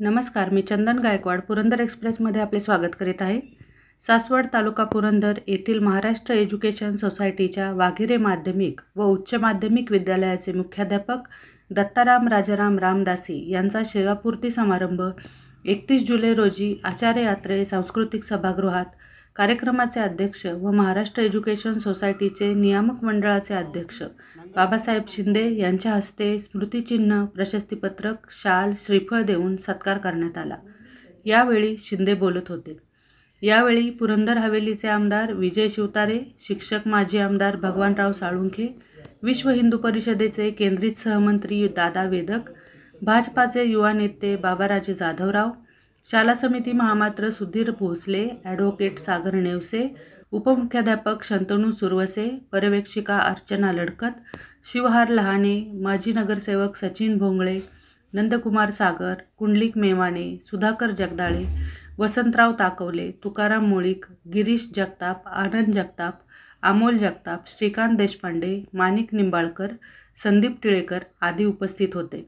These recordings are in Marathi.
नमस्कार, मी चंदन गायकवाड पुरंदर एक्सप्रेसमध्ये आपले स्वागत करीत आहे। सासवड तालुका पुरंदर येथील महाराष्ट्र एज्युकेशन सोसायटीच्या वाघिरे माध्यमिक व उच्च माध्यमिक विद्यालयाचे मुख्याध्यापक दत्ताराम राजाराम रामदासी यांचा सेवापूर्ती समारंभ 31 जुलै रोजी आचार्य यात्रे सांस्कृतिक सभागृहात कार्यक्रमाचे अध्यक्ष व महाराष्ट्र एज्युकेशन सोसायटीचे नियामक मंडळाचे अध्यक्ष बाबासाहेब शिंदे यांच्या हस्ते स्मृतिचिन्ह, प्रशस्तीपत्रक, शाल, श्रीफळ देऊन सत्कार करण्यात आला। यावेळी शिंदे बोलत होते। यावेळी पुरंदर हवेलीचे आमदार विजय शिवतारे, शिक्षक माजी आमदार भगवानराव साळुंखे, विश्व हिंदू परिषदेचे केंद्रित सहमंत्री दादा वेदक, भाजपाचे युवा नेते बाबाराजे जाधवराव, शाला समिती महामात्र सुधीर भोसले, ॲडव्होकेट सागर नेवसे, उपमुख्याध्यापक शंतनू सुरवसे, पर्यवेक्षिका अर्चना लडकत, शिवहार लहाने, माजी नगरसेवक सचिन भोंगळे, नंदकुमार सागर, कुंडलिक मेवाणे, सुधाकर जगदाळे, वसंतराव ताकवले, तुकाराम मोळीक, गिरीश जगताप, आनंद जगताप, अमोल जगताप, श्रीकांत देशपांडे, माणिक निंबाळकर, संदीप टिळेकर आदी उपस्थित होते।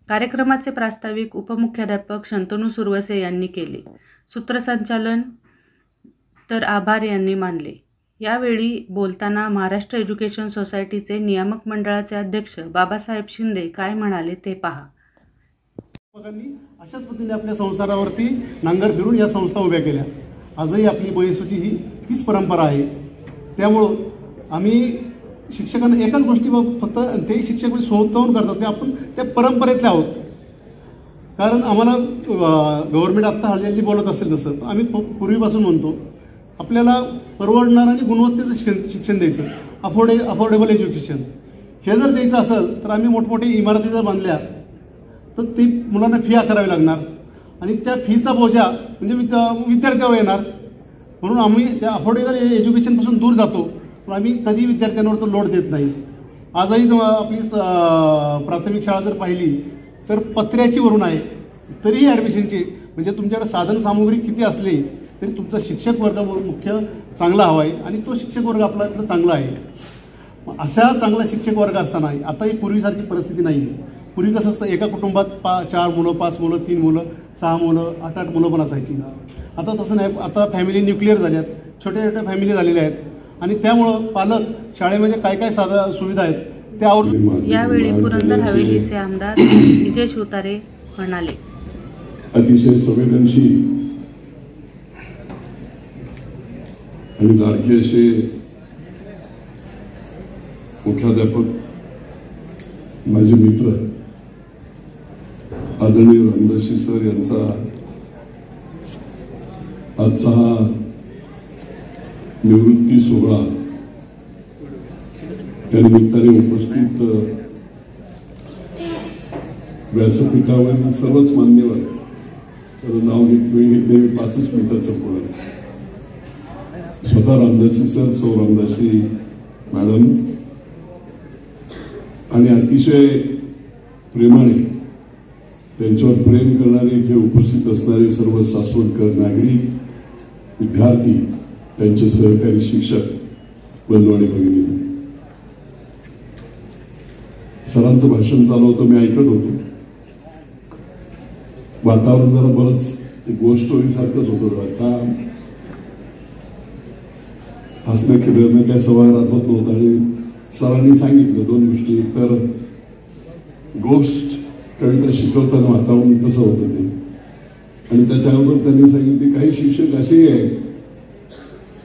कार्यक्रमाचे प्रास्ताविक उपमुख्याध्यापक शंतनू सुरवसे यांनी केले। सूत्रसंचालन तर आभार यांनी मानले। यावेळी बोलताना महाराष्ट्र एज्युकेशन सोसायटीचे नियामक मंडळाचे अध्यक्ष बाबासाहेब शिंदे काय म्हणाले ते पहा। अशाच पद्धतीने आपल्या संसारावरती नांगर फिरून या संस्था उभ्या केल्या। आजही आपली बळीसुची ही तीच परंपरा आहे। त्यामुळं आम्ही शिक्षकांना एकाच गोष्टी फक्त ते शिक्षक स्वतःहून करतात ते आपण त्या परंपरेतले आहोत। कारण आम्हाला गव्हर्नमेंट आत्ता हल्ली बोलत असेल तसं आम्ही पूर्वीपासून म्हणतो आपल्याला परवडणारं आणि गुणवत्तेचं शिक्षण द्यायचं, अफोर्डेबल एज्युकेशन हे जर द्यायचं असेल तर आम्ही मोठमोठे इमारती जर बांधल्या तर ती मुलांना फी आकारावी लागणार आणि त्या फीचा बोजा म्हणजे विद्यार्थ्यावर येणार। म्हणून आम्ही त्या अफोर्डेबल एज्युकेशनपासून दूर जातो, पण आम्ही कधी विद्यार्थ्यांवर तो लोड देत नाही। आजही आपली प्राथमिक शाळा जर पाहिली तर पत्र्याची वरून आहे, तरीही ॲडमिशनची म्हणजे तुमच्याकडे साधन सामुग्री किती असली तरी तुमचा शिक्षक वर्ग मुख्य चांगला हवा आहे आणि तो शिक्षक वर्ग आपल्याकडे चांगला आहे। अशा चांगला शिक्षक वर्ग असताना आता ही पूर्वीसारखी परिस्थिती नाही आहे। पूर्वी कसं असतं एका कुटुंबात 4 मुलं, 5 मुलं, 3 मुलं, 6 मुलं, 8 मुलं पण असायची। आता तसं नाही, आता फॅमिली न्यूक्लिअर झाल्यात, छोट्या छोट्या फॅमिली झालेल्या आहेत आणि त्यामुळं पालक शाळेमध्ये काय काय सुविधा आहेत त्यावर। यावेळी पुरंदर हवेलीचे आमदार विजय शिवतारे म्हणाले, अतिशय संवेदनशील आणि लाडके असे मुख्याध्यापक माझे मित्र आदरणीय रामदासी सर यांचा आजचा हा निवृत्ती सोहळा त्या निमित्ताने उपस्थित व्यासपीठावर सर्वच मान्यवर नाव घेतले 5 मिनिटाचं बोलणं। स्वतः रामदासी सर, सौ रामदासी मॅडम आणि अतिशय प्रेमाने त्यांच्यावर प्रेम करणारे इथे उपस्थित असणारे सर्व सासवडकर नागरिक, विद्यार्थी, त्यांचे सहकारी शिक्षक बंधू आणि भगिनी, सरांचं भाषण चालू होतं, मी ऐकत होतो। वातावरण जरा बरंच गोष्ट होईसारखंच होतं। आता हसणं खेळणं काय सभागृहात होत नव्हतं आणि सरांनी सांगितलं 2 गोष्टी। एक तर गोष्ट कविता शिकवताना वातावरण कसं होतं ते, आणि त्याच्यानंतर त्यांनी सांगितले काही शिक्षक असेही आहेत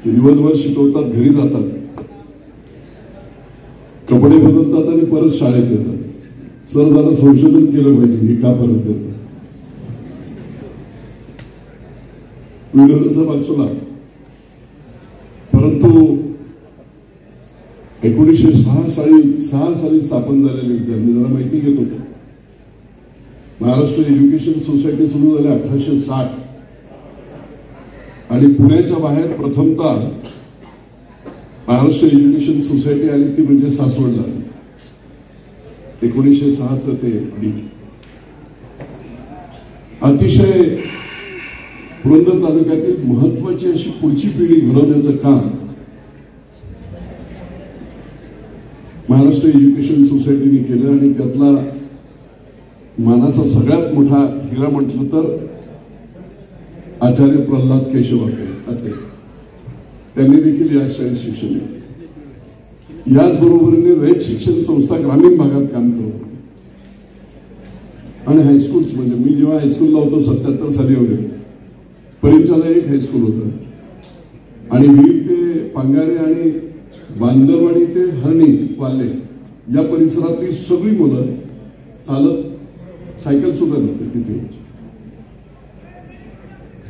की दिवसभर शिकवतात, घरी जातात, कपडे बदलतात आणि परत शाळेत येतात। सर जरा संशोधन केलं पाहिजे हे का परत येतात। विनोदाचा बाजूला, परंतु 1906 साली स्थापन झालेले विद्यार्थी जरा माहिती घेत होतो। महाराष्ट्र एज्युकेशन सोसायटी सुरू झाली 1860 आणि पुण्याच्या बाहेर प्रथमतः महाराष्ट्र एज्युकेशन सोसायटी आली ती म्हणजे सासवडला 1906 ते अतिशय पुरंदर तालुक्यातील महत्वाची अशी पुढची पिढी घडवण्याचं काम महाराष्ट्र एज्युकेशन सोसायटीने केलं आणि त्यातला मानाचा सगळ्यात मोठा हिरा म्हटलं तर आचार्य प्रल्हाद केशव अत्रे, त्यांनी देखील या शाळेत शिक्षण घेतले. याचबरोबरीने रयत शिक्षण संस्था ग्रामीण भागात काम करत होती. आणि हायस्कूल्स, म्हणजे मी जेव्हा हायस्कूलला होतो 77 साली वगैरे, परिचाला एक हायस्कूल होतं आणि वीर ते पांगारे आणि बांदरवाडी ते हरणी वाले या परिसरातली सगळी मुलं चालत सायकल सुद्धा नव्हते तिथे.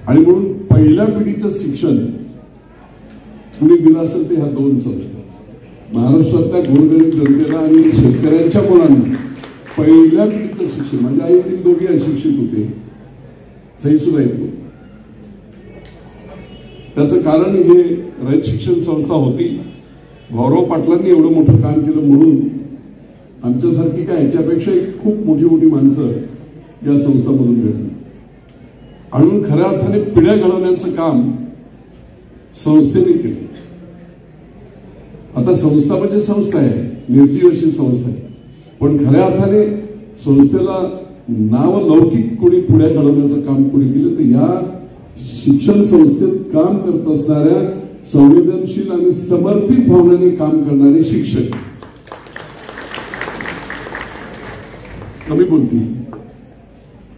आणि म्हणून पहिल्या पिढीचं शिक्षण कुणी दिलं असेल ते ह्या दोन संस्था, महाराष्ट्रातल्या गोरगरीब जनतेला आणि शेतकऱ्यांच्या मुलांना पहिल्या पिढीचं शिक्षण. म्हणजे आई वडील दोघे अशिक्षित होते, सही सुद्धा येत नव्हती. त्याचं कारण हे रयत शिक्षण संस्था होती. गौरव पाटलांनी एवढं मोठं काम केलं म्हणून आमच्यासारखी काय याच्यापेक्षा खूप मोठी मोठी माणसं या संस्थामधून घडली. आणि खऱ्या अर्थाने पिढ्या घडवण्याचं काम संस्थेने केलं. आता संस्था म्हणजे संस्था आहे, निर्जीव अशी संस्था आहे, पण खऱ्या अर्थाने संस्थेला नाव लौकिक कोणी पुढे घडवण्याचं काम कोणी केलं तर या शिक्षण संस्थेत काम करत असणाऱ्या संवेदनशील आणि समर्पित भावनेने काम करणारे शिक्षक. कमी बोलतील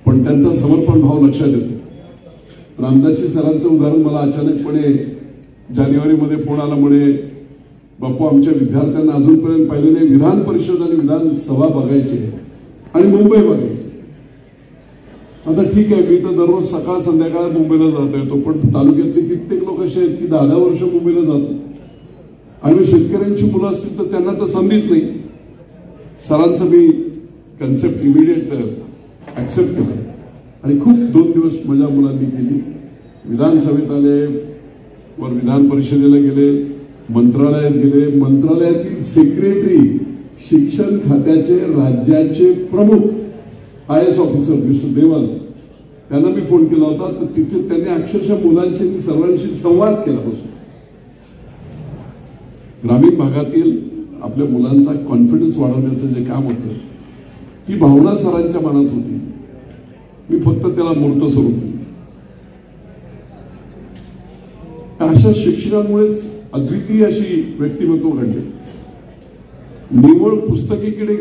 पण त्यांचा समर्पण भाव लक्षात येतो. रामदासी सरांचं उदाहरण मला अचानकपणे जानेवारीमध्ये फोन आला, म्हणे बापू आमच्या विद्यार्थ्यांना अजूनपर्यंत पाहिलं नाही, विधान परिषद आणि विधानसभा बघायचे आणि मुंबई बघायची. आता ठीक आहे, मी तर दररोज सकाळ संध्याकाळ मुंबईला जात येतो, पण तालुक्यातले कित्येक लोक असे आहेत की 10 वर्ष मुंबईला जातात आणि शेतकऱ्यांची मुलं असतील तर त्यांना तर संधीच नाही. सरांचं मी कन्सेप्ट इमिडिएट ऍक्सेप्ट केलं आणि खूप 2 दिवस माझ्या मुलांनी केली. विधानसभेत आले, वर विधान परिषदेला गेले, मंत्रालयात गेले, मंत्रालयातील सेक्रेटरी, शिक्षण खात्याचे राज्याचे प्रमुख IAS ऑफिसर मिस्टर देवाल, त्यांना मी फोन केला होता. तर तिथे त्यांनी अक्षरशः मुलांशी सर्वांशी संवाद केला बसून. ग्रामीण भागातील आपल्या मुलांचा कॉन्फिडन्स वाढवण्याचं जे काम होतं ही भावना सरांच्या मनात होती. मी फक्त त्याला मूर्त स्वरूप दिलं. अशा शिक्षणामुळेच अद्वितीय अशी व्यक्तिमत्व घडले. निव्वळ पुस्तकीकडे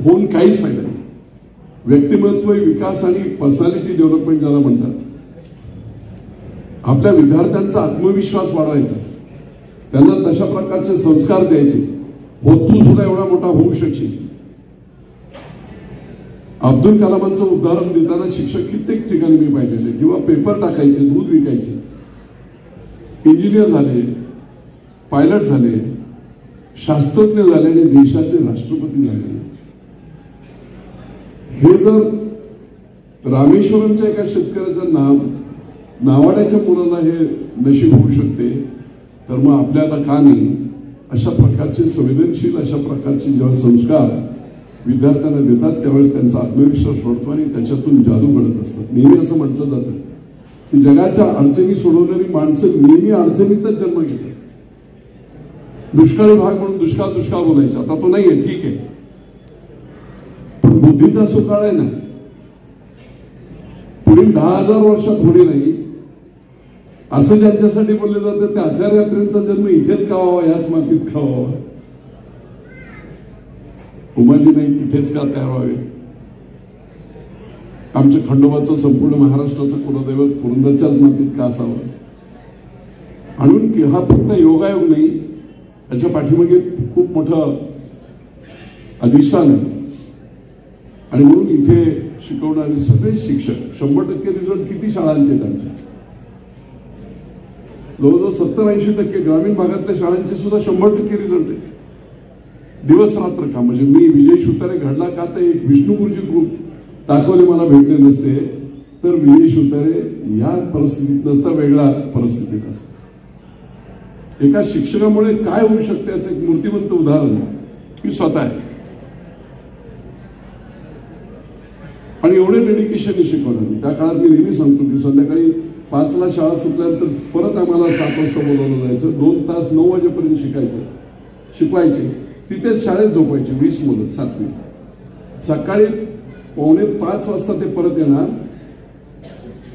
होऊन काहीच फायदा नाही. व्यक्तिमत्व विकास आणि पर्सनॅलिटी डेव्हलपमेंट ज्याला म्हणतात, आपल्या विद्यार्थ्यांचा आत्मविश्वास वाढवायचा, त्यांना तशा प्रकारचे संस्कार द्यायचे. हो, तू सुद्धा एवढा मोठा होऊ शकशील. अब्दुल कलामांचं उदाहरण देताना शिक्षक कित्येक ठिकाणी मी पाहिलेले, किंवा पेपर टाकायचे, दूध विकायचे, इंजिनियर झाले, पायलट झाले, शास्त्रज्ञ झाले आणि देशाचे राष्ट्रपती झाले. हे जर रामेश्वरमच्या एका शेतकऱ्याचं नावाड्याच्या मुलाला हे नशीब होऊ शकते, तर मग आपल्याला का नाही अशा प्रकारचे संवेदनशील, अशा प्रकारचे जेव्हा संस्कार विद्यार्थ्यांना देतात त्यावेळेस त्यांचा आत्मविश्वास वाढतो आणि त्याच्यातून जादू घडत असतात. नेहमी असं म्हटलं जातं की जगाच्या अडचणी सोडवणारी माणसं नेहमी अडचणीतच जन्म घेतात. दुष्काळी भाग म्हणून दुष्काळ दुष्काळ बोलायचा, आता तो नाहीये, ठीक आहे, पण बुद्धीचा सुकाळ आहे ना. पुढील 10,000 वर्षात होणे नाही असं ज्यांच्यासाठी बोलले जातं ते आचार्य अत्रेंचा जन्म इथेच का व्हावा, याच मातीत का व्हावा. उमाजी नाही तिथेच का तयार व्हावे. आमच्या खंडोबाचं संपूर्ण महाराष्ट्राचं कुलदैवत पुरंदरच्याच मातीत का असावं. म्हणून की हा फक्त योगायोग नाही, त्याच्या पाठीमागे खूप मोठं अधिष्ठान आहे. आणि म्हणून इथे शिकवणारे सगळे शिक्षक 100% रिझल्ट किती शाळांचे त्यांच्या जवळजवळ 70-80% ग्रामीण भागातल्या शाळांचे सुद्धा 100% रिझल्ट आहे. दिवस रात्र का. म्हणजे मी विजय शिवतारे घडला का तर एक विष्णू गुरुजी ग्रुप दाखवले मला भेटले नसते तर विजय शिवतारे या परिस्थितीत नसता, वेगळ्या परिस्थितीत असता. एका शिक्षकामुळे काय होऊ शकते याचं एक मूर्तिमंत उदाहरण मी स्वतः आहे. आणि एवढे डेडिकेशनने शिकवलं. त्या काळात मी नेहमी सांगतो की संध्याकाळी 5ला शाळा सुटल्यानंतर परत आम्हाला 7 वाजता बोलावलं जायचं. 2 तास 9 वाजेपर्यंत शिकवायचे. तिथेच शाळेत झोपायचे 20 मुलं 7वी. सकाळी 5:45 वाजता ते परत येणार,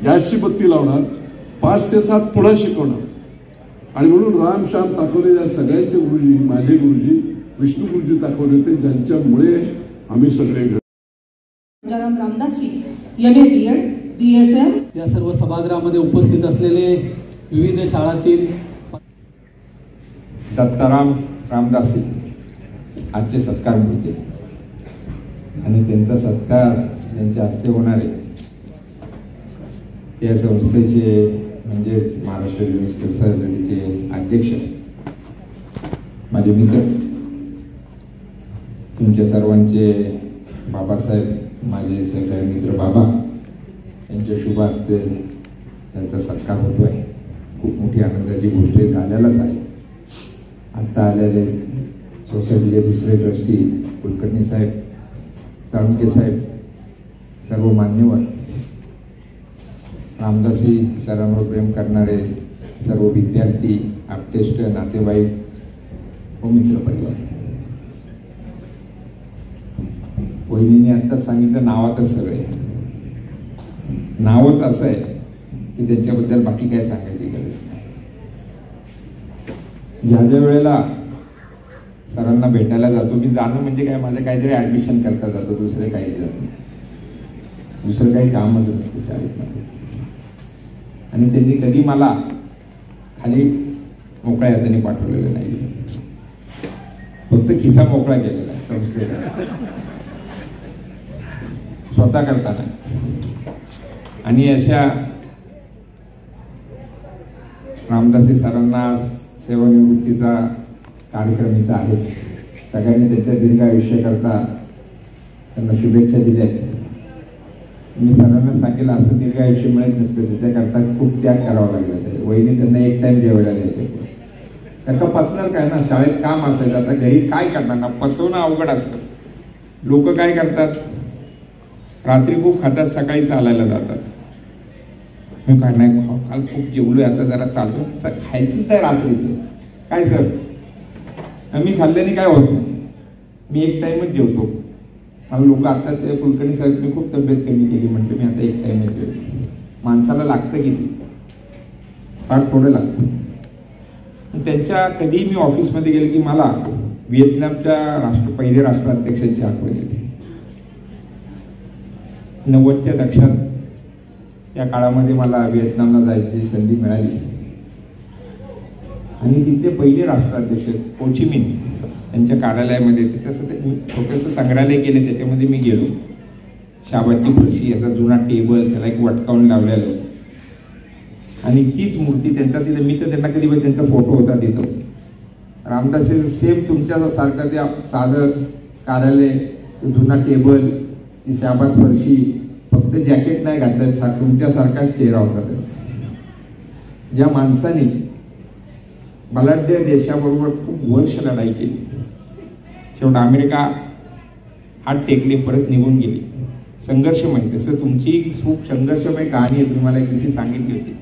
गॅसची बत्ती लावणार, 5 ते 7 पुन्हा शिकवणार. आणि म्हणून राम श्याम ताकवले या सगळ्यांचे गुरुजी, माझे गुरुजी विष्णू गुरुजी दाखवले होते, ज्यांच्यामुळे आम्ही सगळे रामदासी MA BEd BSM या सर्व सभागृहामध्ये उपस्थित असलेले विविध शाळांतील दत्ताराम रामदासी आजचे सत्कार मिळते आणि त्यांचा सत्कार त्यांच्या हस्ते होणार आहे. त्या संस्थेचे म्हणजेच महाराष्ट्र युनिव्हर्सिटी सोसायटीचे अध्यक्ष माझे मित्र, तुमच्या सर्वांचे बाबासाहेब, माझे सहकारी मित्र बाबा यांच्या शुभ हस्ते त्यांचा सत्कार होतो आहे. खूप मोठी आनंदाची गोष्ट झालेलाच आहे. आत्ता आलेले सोसायटीचे दुसरे ट्रस्टी कुलकर्णी साहेब, साळुंके साहेब, सर्व मान्यवर, रामदासी सरांवर प्रेम करणारे सर्व विद्यार्थी, आपटेष्ट, नातेवाईक व मित्रपरिवार. वहिनीने आत्ताच सांगितलं नावातच सगळे. नावच असं आहे की त्यांच्याबद्दल बाकी काय सांगायची गरज नाही. ज्या ज्या वेळेला सरांना भेटायला जातो, मी जाणं म्हणजे काय, माझं काहीतरी ॲडमिशन करता जातो, दुसरे काही जात नाही. दुसरं काही कामच नसतं शाळेमध्ये. आणि त्यांनी कधी मला खाली मोकळ्या हाताने पाठवलेलं नाही, फक्त खिसा मोकळा केलेला संस्थेला स्वतः करताना. आणि अशा रामदासी सरांना सेवानिवृत्तीचा कार्यक्रम इथं आहे. सगळ्यांनी त्यांच्या दीर्घ आयुष्याकरता त्यांना शुभेच्छा दिल्या. मी सरांना सांगितलं असं दीर्घ आयुष्य मिळत नसतं, त्याच्याकरता खूप त्याग करावा लागला. वहिनी त्यांना एक टाइम जेवायला द्यायचे, कारण का पचणार काय ना, शाळेत काम असायचं. आता घरी काय करणार ना, पचवणं अवघड असतं. लोक काय करतात, रात्री खूप खातात, सकाळी चालायला जातात. मी काय नाही, काल खूप जेवलोय, आता जरा चालतो. खायचंच आहे रात्रीचं काय सर, मी खाल्ल्याने काय होत नाही, मी एक टाइमच जेवतो. मला लोक आता ते कुलकर्णी साहेबांनी खूप तब्येत कमी केली, म्हटलं मी आता एक टाइमच जेवतो. माणसाला लागतं किती, फार थोडं लागतं. त्यांच्या कधी मी ऑफिसमध्ये गेले की मला व्हिएतनामच्या पहिले राष्ट्राध्यक्षांची आठवण येते. 90च्या दशकात या काळामध्ये मला व्हिएतनामला जायची संधी मिळाली आणि तिथले पहिले राष्ट्राध्यक्ष हो ची मिन त्यांच्या कार्यालयामध्ये तसं ते छोटंसं संग्रहालय केलं, त्याच्यामध्ये मी गेलो. शाबाची फरशी, याचा जुना टेबल, त्याला एक वटकावून लावलेलं आणि तीच मूर्ती त्यांचा तिथं. मी तर त्यांना कधी त्यांचा फोटो होता तिथं. रामदासी सेम तुमच्यासारखं ते साधं कार्यालय, जुना टेबल, ती शाबात फरशी, फक्त जॅकेट नाही घातलं, तुमच्यासारखाच चेहरा होता त्यांचा. ज्या माणसाने बलाढ्य देशाबरोबर खूप वर्ष लढाई केली, शेवट अमेरिका हात टेकले, परत निघून गेली. संघर्षमय, तसं तुमची खूप संघर्षमय कहाणी आहे. तुम्ही मला एक दिवशी सांगितली होती.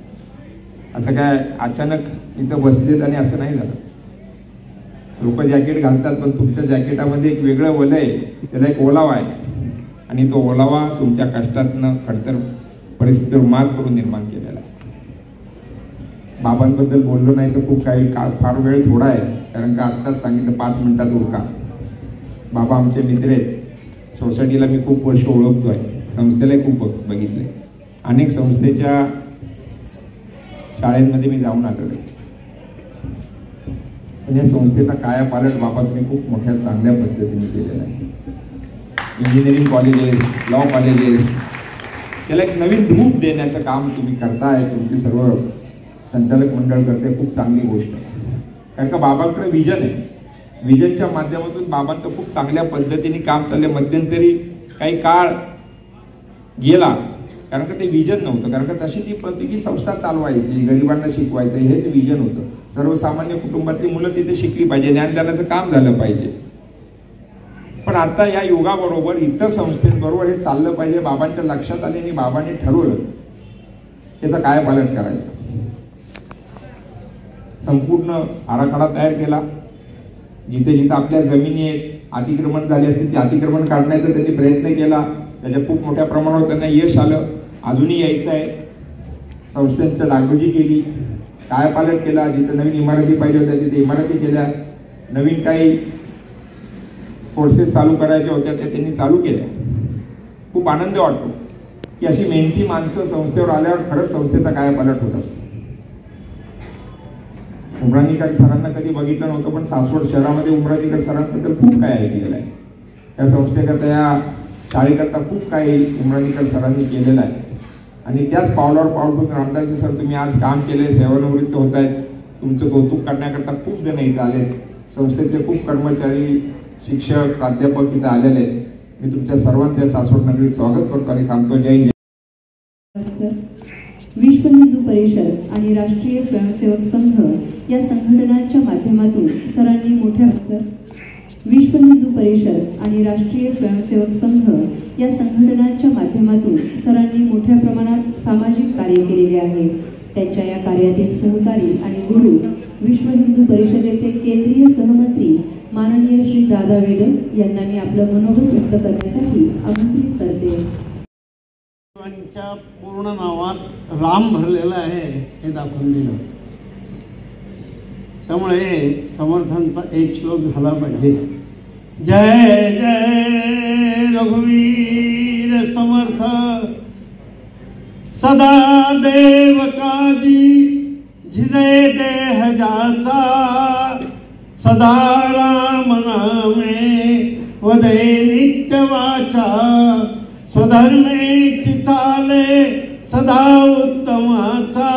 असं काय अचानक इथं बसलेत आणि असं नाही झालं. लोक जॅकेट घालतात, पण तुमच्या जॅकेटामध्ये एक वेगळं वलय आहे, त्याला एक ओलावा आहे आणि तो ओलावा तुमच्या कष्टातनं खडतर परिस्थितीवर मात करून निर्माण केलेला आहे. बाबांबद्दल बोललो नाही तर खूप काही फार वेळ थोडा आहे, कारण का आत्ताच सांगितलं 5 मिनिटात उरका. बाबा आमचे मित्र आहेत. सोसायटीला मी खूप वर्ष ओळखतो आहे, संस्थेलाही खूप बघितलं आहे. अनेक संस्थेच्या शाळेमध्ये मी जाऊन आलो आहे. पण या संस्थेचा कायापालट बाबांनी खूप मोठ्या चांगल्या पद्धतीने केलेला आहे. इंजिनिअरिंग कॉलेजेस, लॉ कॉलेजेस, त्याला एक नवीन रूप देण्याचं काम तुम्ही करताय. तुमची सर्व संचालक मंडळ करते, खूप चांगली गोष्ट आहे. कारण का बाबांकडे विजन आहे. विजनच्या माध्यमातून बाबांचं खूप चांगल्या पद्धतीने काम चाललं. मध्यंतरी काही काळ गेला, कारण का ते विजन नव्हतं. कारण का तशी ती पद्धती संस्था चालवायची, गरिबांना शिकवायचं, हेच विजन होतं. सर्वसामान्य कुटुंबातली मुलं तिथे शिकली पाहिजे, ज्ञानदानाचं काम झालं पाहिजे. पण आता या युगाबरोबर इतर संस्थेबरोबर हे चाललं पाहिजे. बाबांच्या लक्षात आले आणि बाबांनी ठरवलं त्याचा कायापालट करायचं. संपूर्ण आराखडा तयार केला. जिथे जिथे आपल्या जमिनी आहेत, अतिक्रमण झाले असतील ते अतिक्रमण काढण्याचा त्यांनी प्रयत्न केला. त्याच्या खूप मोठ्या प्रमाणावर त्यांना यश आलं, अजूनही यायचं आहे. संस्थांचं डागडुजी केली, कायापालट केला, जिथं नवीन इमारती पाहिजे होत्या तिथे इमारती केल्या, नवीन काही कोर्सेस चालू करायच्या होत्या त्या त्यांनी चालू केल्या. खूप आनंद वाटतो की अशी मेहनती माणसं संस्थेवर आल्यावर खरंच संस्थेचा कायापालट होत असतो. उमराणीकर सरांना कधी बघितलं नव्हतं, पण सासवड शहरामध्ये उमराणीकर सरांबद्दल खूप काय ऐकलेलं आहे. या संस्थेकरता, या शाळेकरता खूप काही उमराणीकर सरांनी केलेलं आहे. आणि त्याच पावलावर पाऊल ठेवून रामदासजी सर तुम्ही आज काम केले, सेवानिवृत्त होत आहेत, तुमचं कौतुक करण्याकरता खूप जण इथं आले. संस्थेचे खूप कर्मचारी, शिक्षक, प्राध्यापक इथं आलेले आहेत. मी तुमच्या सर्वांचं सासवड नगरीत स्वागत करतो आणि थांबतो. जय हिंद. विश्व हिंदू परिषद आणि राष्ट्रीय स्वयंसेवक संघ या संघटनांच्या माध्यमातून सरांनी विश्व हिंदू परिषद आणि राष्ट्रीय स्वयंसेवक संघ या संघटनांच्या माध्यमातून सरांनी मोठ्या प्रमाणात सामाजिक कार्य केलेले आहे. त्यांच्या या कार्यातील सहकारी आणि गुरु विश्व हिंदू परिषदेचे केंद्रीय सहमंत्री माननीय श्री दादा वेदक यांना मी आपलं मनोगत व्यक्त करण्यासाठी आमंत्रित करते. च्या पूर्ण नावात राम भरलेलं आहे हे दाखवून दिलं. त्यामुळे समर्थांचा एक श्लोक झाला पाहिजे. जय जय रघुवीर समर्थ, सदा देव काजी झिजे देह जाचा, सदा राम नामे वदे नित्य वाचा, स्वधर्मेची चाले सदा उत्तमाचा,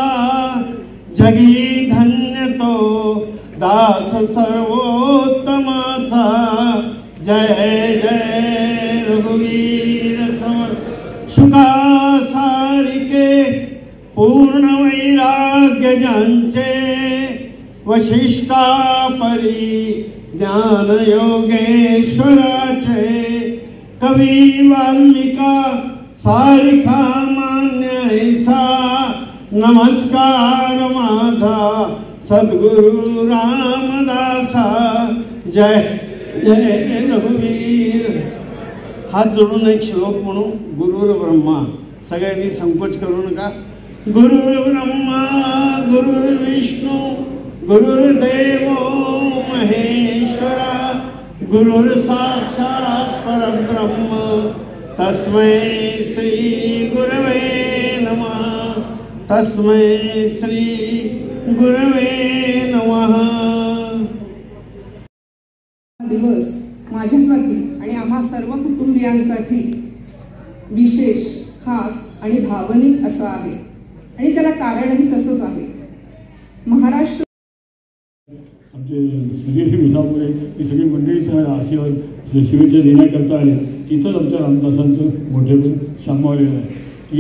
जगी धन्य तो दास सर्वोत्तमाचा. जय जय रघुवीर समर्थ, शुका सारिके पूर्ण वैराग्य ज्यांचे, वशिष्ठा परी ज्ञान योगेश्वराचे, कवी वाल्मिका सारिखा मान्य ऐसा, नमस्कार माझा सद्गुरु रामदासा. जय जय रघुवीर. हात जोडून एक श्लोक म्हणू. गुरुर ब्रह्मा, सगळ्यांनी संकोच करू नका. गुरुर ब्रह्मा गुरुर्विष्णू गुरुर्देव महेश्वरा, गुरुर साक्षात परब्रह्म, तस्मै श्री गुरवे नमः. तस्मै श्री गुरवे नमः. दिवस माझ्यासाठी आणि आम्हा सर्व कुटुंबियांसाठी विशेष, खास आणि भावनिक असा आहे. आणि त्याला कारणही तसंच आहे. महाराष्ट्र आमचे सगळे विसापुरे ही सगळी मंडळी आशीर्वाद शुभेच्छा देण्याकरता आले. इथंच आमच्या रामदासांचं मोठेपण सामावलेलं आहे.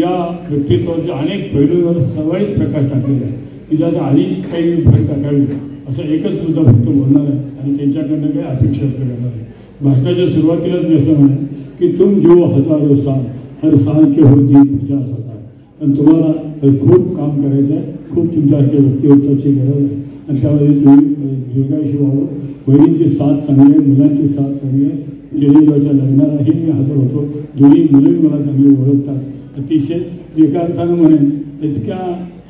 या व्यक्तित्वाचे अनेक पैलूंवर सर्वांनीच प्रकाश टाकलेला आहे की ज्याचा आधी काही भर टाकावी असं एकच मुद्दा फक्त बोलणार आहे आणि त्यांच्याकडनं काही अपेक्षा करणार आहे. भाषणाच्या सुरुवातीलाच मी असं म्हणेन की तुम जो हजारो साल हर साल के होती 50 हजार. पण तुम्हाला खूप काम करायचं आहे, खूप तुमच्यासारख्या व्यक्तिमत्वाची गरज आहे आणि त्यामध्ये तुम्ही दीर्घायुषी व्हावं. बहिणीची साथ चांगली आहे, मुलांची साथ चांगली आहे. चिरंजीवाच्या लग्नालाही मी हजर होतो. दोन्ही मुलंही मला चांगली ओळखतात. अतिशय एका अर्थानं म्हणेन इतक्या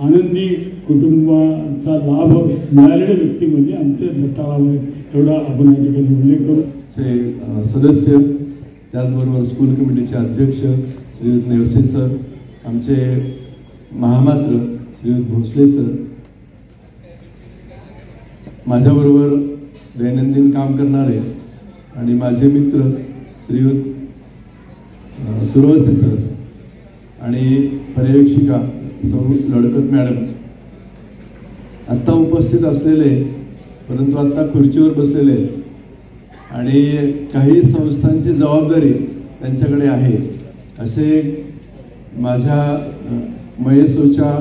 आनंदी कुटुंबाचा लाभ मिळालेल्या व्यक्ती म्हणजे आमचे दत्ताळावर एवढा आपण या ठिकाणी उल्लेख करू. सदस्य, त्याचबरोबर स्कूल कमिटीचे अध्यक्ष श्रीयुत नेवसे सर, आमचे महामात्र श्रीयुत भोसले सर, माझ्याबरोबर दैनंदिन काम करणारे आणि माझे मित्र श्रीयुत सुरवसे सर आणि पर्यवेक्षिका सौ लडकत मॅडम, आत्ता उपस्थित असलेले परंतु आत्ता खुर्चीवर बसलेले आणि काही संस्थांची जबाबदारी त्यांच्याकडे आहे असे माझ्या मयेसूच्या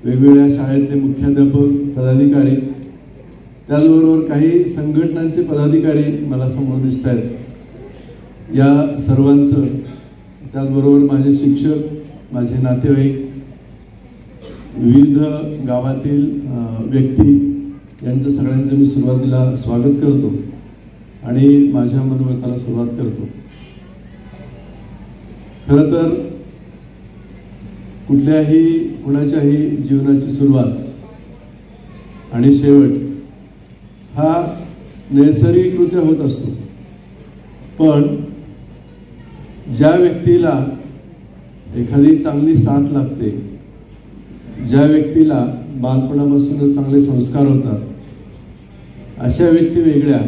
वेगवेगळ्या शाळेतले मुख्याध्यापक, पदाधिकारी, त्याचबरोबर काही संघटनांचे पदाधिकारी मला समोर दिसत आहेत. या सर्वांचं, त्याचबरोबर माझे शिक्षक, माझे नातेवाईक, विविध गावातील व्यक्ती यांचं सगळ्यांचं मी सुरुवातीला स्वागत करतो आणि माझ्या मनोगताला सुरुवात करतो. खरं तर कुणाच्याही जीवनाची सुरुवात आणि शेवट हा नैसर्गिकरित्या होत असतो, पण ज्या व्यक्तीला एखादी चांगली साथ लागते, ज्या व्यक्तीला बालपणापासूनच चांगले संस्कार होतात, अशा व्यक्ती वेगळ्या,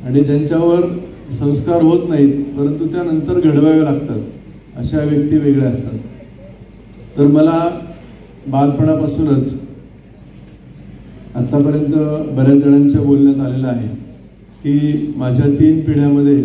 आणि ज्यांच्यावर संस्कार होत नाहीत परंतु त्यानंतर घडवावे लागतात, अशा व्यक्ती वेगळ्या असतात. तर मला बालपणापासूनच आत्तापर्यंत बऱ्याच जणांच्या बोलण्यात आलेलं आहे की माझ्या 3 पिढ्यामध्ये